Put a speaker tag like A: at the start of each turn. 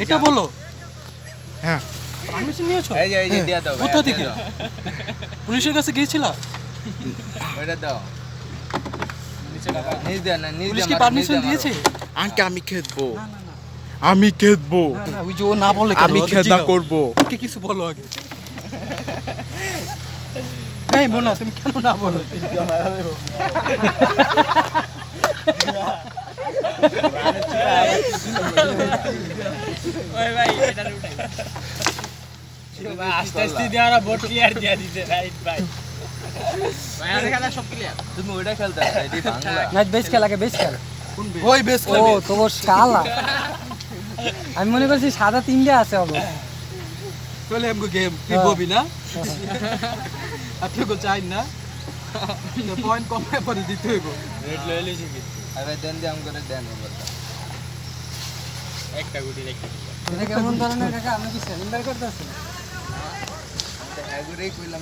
A: এটা বলো।
B: হ্যাঁ
A: পারমিশন নিয়েছো?
C: এই যে দিয়া দাও
A: কোথা থেকে? পুলিশের কাছে গিয়েছিলা?
C: ওইটা দাও নিজ দেন না নিজ
A: পুলিশ কি পারমিশন দিয়েছে?
B: আঙ্কে আমি খেদবো আমি খেদবো
A: না না, ওই যে ও না বলে কেন?
B: আমি
A: ওদের
B: খেদা
A: জিগাও।
B: করবো
A: ওকে কিছু বলো আগে। এই মোনা তুমি কেন না বলো?
D: ওই ভাই এটা উঠাই ভাই আস্তে আস্তে দেওয়ারা ভোট ক্লিয়ার দিয়ে দিতে রাইট ভাই ভাই আর খেলা সব ক্লিয়ার
C: তুমি ওইটা খেলতে এটি বাংলা
E: ম্যাচ বেশ খেল আগে বেশ খেল
A: ওই বেশ
E: ও তোর শালা আমি মনে করছি সাদা তিনটে আছে হবে
A: চলে আমগো গেম কি ববি না? আপনি কো চাই না? তো পয়েন্ট কম পরে দিতে হইব।
D: রেড লয়ে লইছি কি
C: আরে দেন দিয়ে আম করে দেন এবার
D: একটা গুটি রেখে
E: এটা কেমন ধরনের কাকা আমি কি সিলিন্ডার করতেছি
C: এগুলোই কইলাম